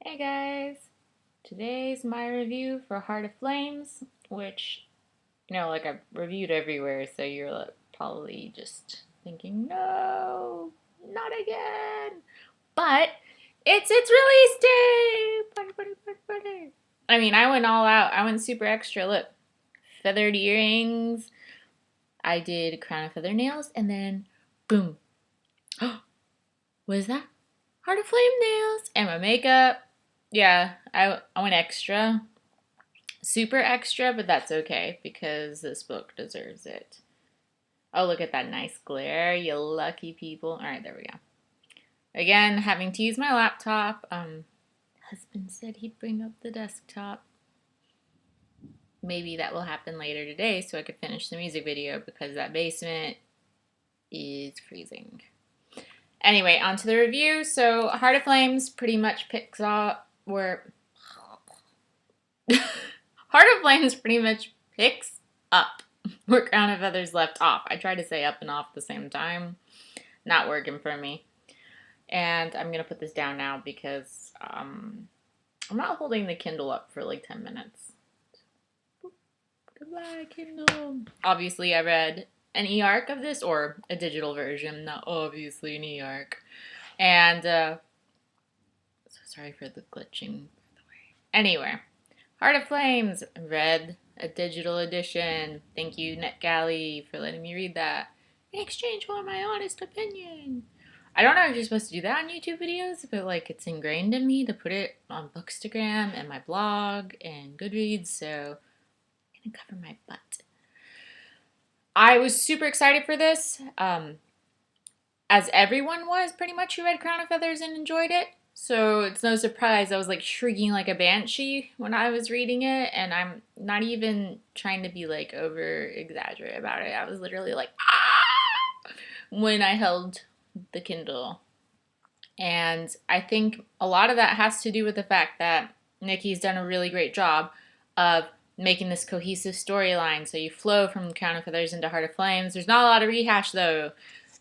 Hey guys! Today's my review for Heart of Flames, which, like I've reviewed everywhere, so you're probably just thinking, no, not again. But it's its release day! Party, party, party, party. I mean, I went all out. I went super extra. Look, feathered earrings. I did crown of feather nails, and then boom. What is that? Heart of Flame nails and my makeup. Yeah, I went extra. Super extra, but that's okay because this book deserves it. Oh, look at that nice glare, you lucky people. All right, there we go. Again, having to use my laptop. Husband said he'd bring up the desktop. Maybe that will happen later today so I could finish the music video because that basement is freezing. Anyway, on to the review. So, Heart of Flames pretty much picks up where Heart of Flames pretty much picks up where Crown of Feathers left off. I tried to say up and off at the same time. Not working for me. And I'm going to put this down now because I'm not holding the Kindle up for like 10 minutes. Goodbye, Kindle. Obviously, I read an e-arc of this, or a digital version, not obviously an e-arc. And, so sorry for the glitching, by the way. Anyway, Heart of Flames, read a digital edition. Thank you, NetGalley, for letting me read that. In exchange for my honest opinion. I don't know if you're supposed to do that on YouTube videos, but like it's ingrained in me to put it on Bookstagram and my blog and Goodreads, so I'm gonna cover my butt. I was super excited for this, as everyone was pretty much who read Crown of Feathers and enjoyed it. So it's no surprise I was like shrieking like a banshee when I was reading it, and I'm not even trying to be like over exaggerate about it. I was literally like, ah, when I held the Kindle. And I think a lot of that has to do with the fact that Nikki's done a really great job of making this cohesive storyline. So you flow from Crown of Feathers into Heart of Flames. There's not a lot of rehash though,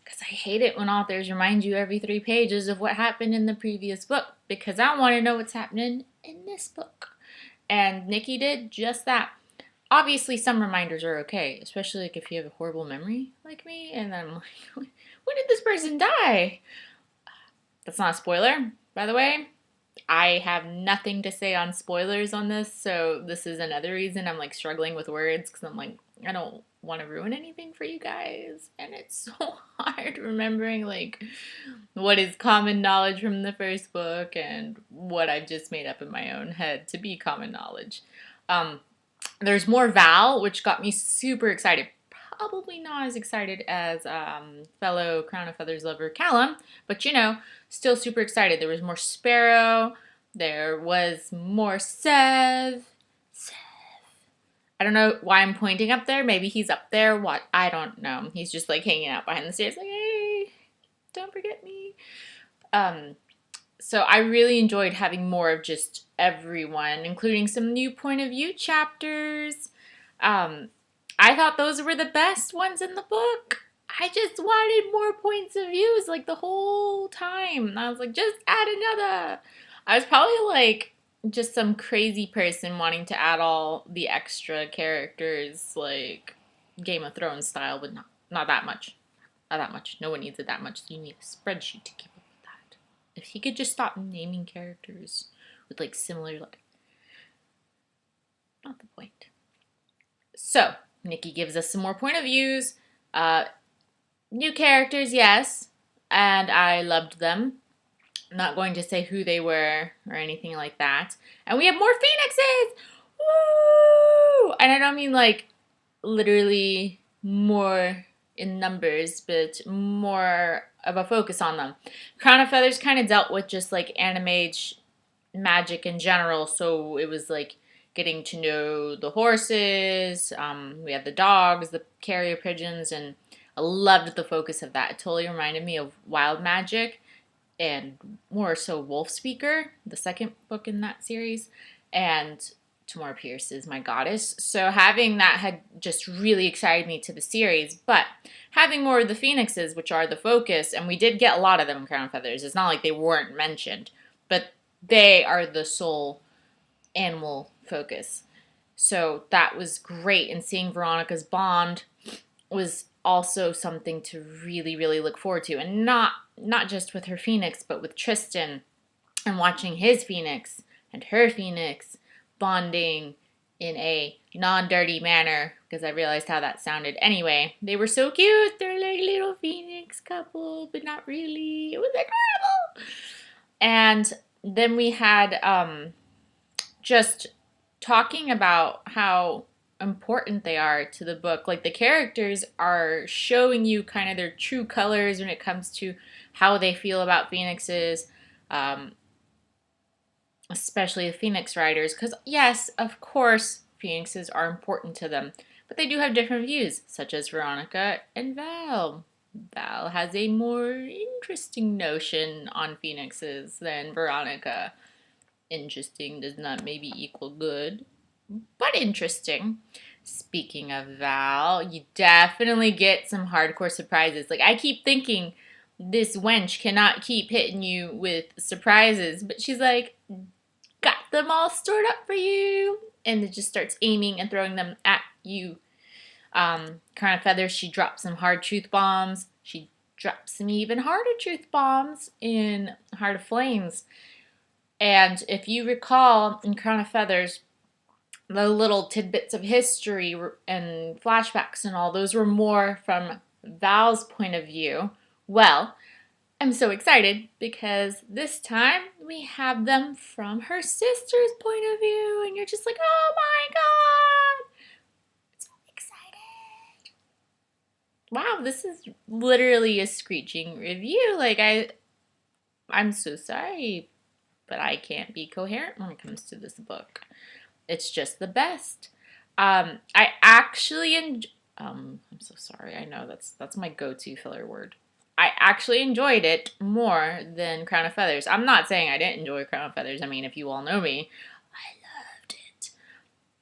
because I hate it when authors remind you every 3 pages of what happened in the previous book, because I want to know what's happening in this book. And Nikki did just that. Obviously, some reminders are okay, especially like if you have a horrible memory like me, and then I'm like, when did this person die? That's not a spoiler, by the way. I have nothing to say on spoilers on this, so this is another reason I'm like struggling with words, because I'm like, I don't want to ruin anything for you guys, and it's so hard remembering like what is common knowledge from the first book and what I've just made up in my own head to be common knowledge. There's more Val, which got me super excited. Probably not as excited as fellow Crown of Feathers lover Callum, but still super excited. There was more Sparrow. There was more Sev. I don't know why I'm pointing up there. Maybe he's up there. What? I don't know. He's just like hanging out behind the stairs like, hey, don't forget me. So I really enjoyed having more of just everyone, including some new point of view chapters. I thought those were the best ones in the book. I just wanted more points of views like the whole time. I was like, just add another. I was probably like just some crazy person wanting to add all the extra characters like Game of Thrones style, but not that much. Not that much. No one needs it that much. So you need a spreadsheet to keep up with that. If he could just stop naming characters with like similar, like, not the point. So Nikki gives us some more point of views. New characters, yes, and I loved them. I'm not going to say who they were or anything like that. And we have more phoenixes! Woo! And I don't mean like literally more in numbers, but more of a focus on them. Crown of Feathers kind of dealt with just like anime magic in general, so it was like getting to know the horses. We had the dogs, the carrier pigeons, and I loved the focus of that. It totally reminded me of Wild Magic, and more so Wolf Speaker, the second book in that series, and Tamora Pierce is my goddess. So having that had just really excited me to the series, but having more of the phoenixes, which are the focus, and we did get a lot of them in Crown of Feathers. It's not like they weren't mentioned, but they are the sole animal focus. So that was great. And seeing Veronica's bond was also something to really, really look forward to. And not just with her phoenix, but with Tristan and watching his phoenix and her phoenix bonding in a non-dirty manner, because I realized how that sounded anyway. They were so cute. They're like little phoenix couple, but not really. It was adorable. And then we had just talking about how important they are to the book. Like, the characters are showing you kind of their true colors when it comes to how they feel about phoenixes, especially the phoenix riders. Because, yes, of course, phoenixes are important to them, but they do have different views, such as Veronica and Val. Val has a more interesting notion on phoenixes than Veronica. Interesting does not maybe equal good, but interesting. Speaking of Val, you definitely get some hardcore surprises. Like, I keep thinking this wench cannot keep hitting you with surprises, but she's like, got them all stored up for you, and it just starts aiming and throwing them at you. Crown of Feathers, she drops some hard truth bombs. She drops some even harder truth bombs in Heart of Flames. And if you recall, in Crown of Feathers, the little tidbits of history and flashbacks and all, those were more from Val's point of view. Well, I'm so excited because this time we have them from her sister's point of view, and you're just like, oh my god! So excited. Wow, this is literally a screeching review. Like, I'm so sorry, but I can't be coherent when it comes to this book. It's just the best. I actually I'm so sorry. I know that's my go-to filler word. I actually enjoyed it more than Crown of Feathers. I'm not saying I didn't enjoy Crown of Feathers. I mean, if you all know me, I loved it.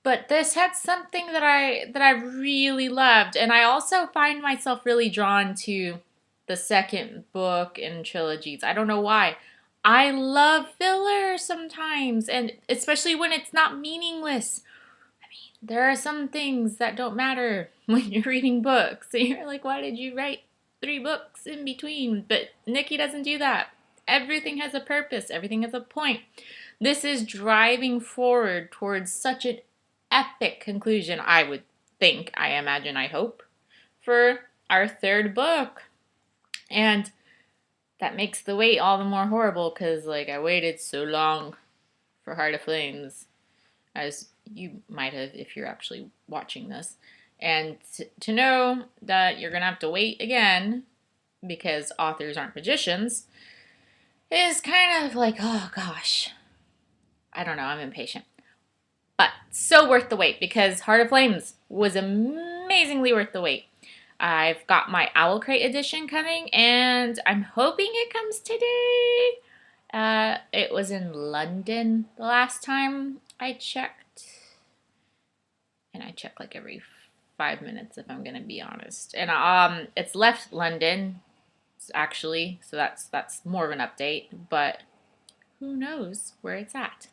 But this had something that I really loved, and I also find myself really drawn to the second book in trilogies. I don't know why. I love filler sometimes, and especially when it's not meaningless. I mean, there are some things that don't matter when you're reading books. So you're like, why did you write 3 books in between? But Nikki doesn't do that. Everything has a purpose. Everything has a point. This is driving forward towards such an epic conclusion, I would think, I imagine, I hope, for our 3rd book. And that makes the wait all the more horrible because, like, I waited so long for Heart of Flames, as you might have if you're actually watching this. And to know that you're going to have to wait again because authors aren't magicians is kind of like, oh gosh. I don't know, I'm impatient. But so worth the wait because Heart of Flames was amazingly worth the wait. I've got my Owl Crate edition coming, and I'm hoping it comes today. It was in London the last time I checked. And I check like every 5 minutes if I'm going to be honest. And it's left London, actually, so that's more of an update. But who knows where it's at.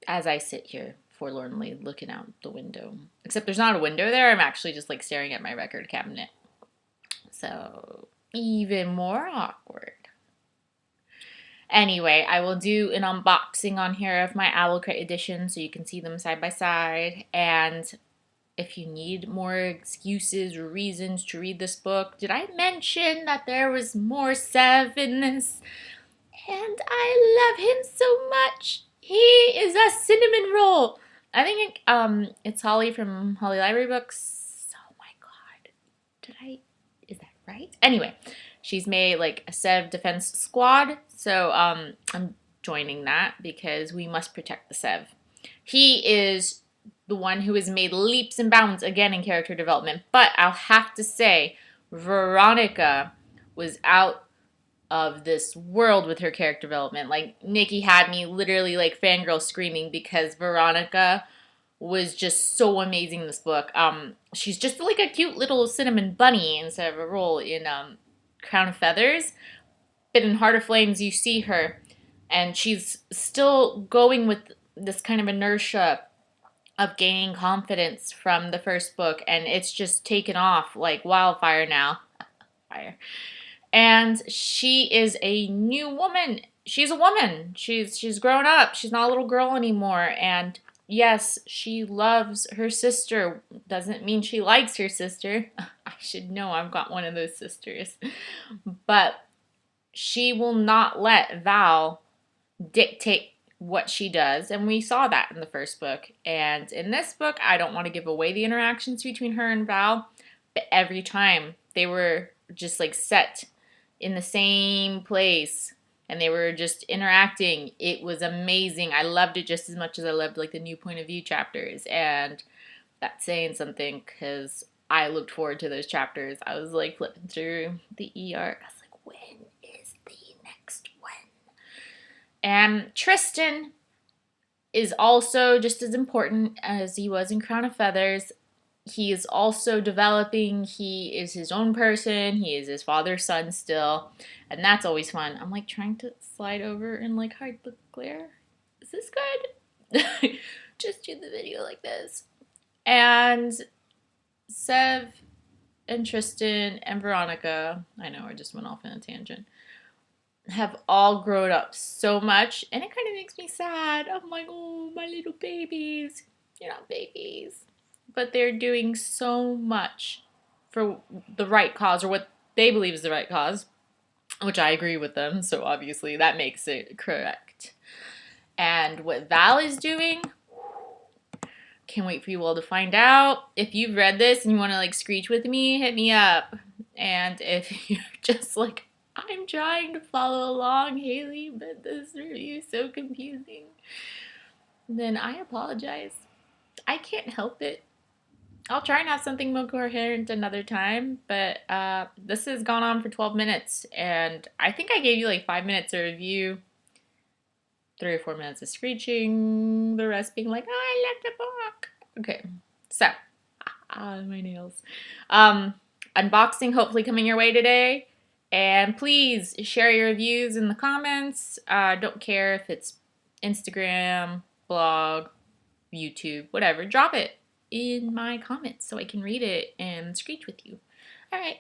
As I sit here forlornly looking out the window. Except there's not a window there. I'm actually just like staring at my record cabinet. So even more awkward. Anyway, I will do an unboxing on here of my Owl Crate edition so you can see them side by side. And if you need more excuses or reasons to read this book, did I mention that there was more Sev in this? And I love him so much. He is a cinnamon roll. I think it's Holly from Holly Library Books. Oh my god. Is that right? Anyway, she's made like a Sev defense squad. So I'm joining that because we must protect the Sev. He is the one who has made leaps and bounds again in character development. But I'll have to say, Veronica was out of this world with her character development. Like, Nikki had me literally like fangirl screaming because Veronica was just so amazing in this book. She's just like a cute little cinnamon bunny instead of a roll in Crown of Feathers. But in Heart of Flames, you see her, and she's still going with this kind of inertia of gaining confidence from the first book, and it's just taken off like wildfire now. Fire. And she is a new woman. She's a woman. She's grown up. She's not a little girl anymore. And yes, she loves her sister. Doesn't mean she likes her sister. I should know I've got one of those sisters. But she will not let Val dictate what she does, and we saw that in the first book. And in this book, I don't want to give away the interactions between her and Val, but every time they were just like set in the same place and they were just interacting, it was amazing. I loved it just as much as I loved like the new point of view chapters, and that's saying something because I looked forward to those chapters. I was like flipping through the ER. I was like, when is the next one? And Tristan is also just as important as he was in Crown of Feathers. He is also developing. He is his own person. He is his father's son still. And that's always fun. I'm like trying to slide over and like hide the glare. Is this good? Just do the video like this. And Sev and Tristan and Veronica, I know I just went off in a tangent, have all grown up so much, and it kind of makes me sad. I'm like, oh, my little babies. You're not babies. But they're doing so much for the right cause, or what they believe is the right cause, which I agree with them, so obviously that makes it correct. And what Val is doing, can't wait for you all to find out. If you've read this and you want to like screech with me, hit me up. And if you're just like, I'm trying to follow along, Haley, but this review is so confusing, then I apologize. I can't help it. I'll try and have something more coherent another time, but this has gone on for 12 minutes, and I think I gave you like 5 minutes of review, 3 or 4 minutes of screeching, the rest being like, oh, I left the book. Okay, so, my nails. Unboxing hopefully coming your way today. And please share your reviews in the comments. Don't care if it's Instagram, blog, YouTube, whatever. Drop it in my comments so I can read it and screech with you. All right.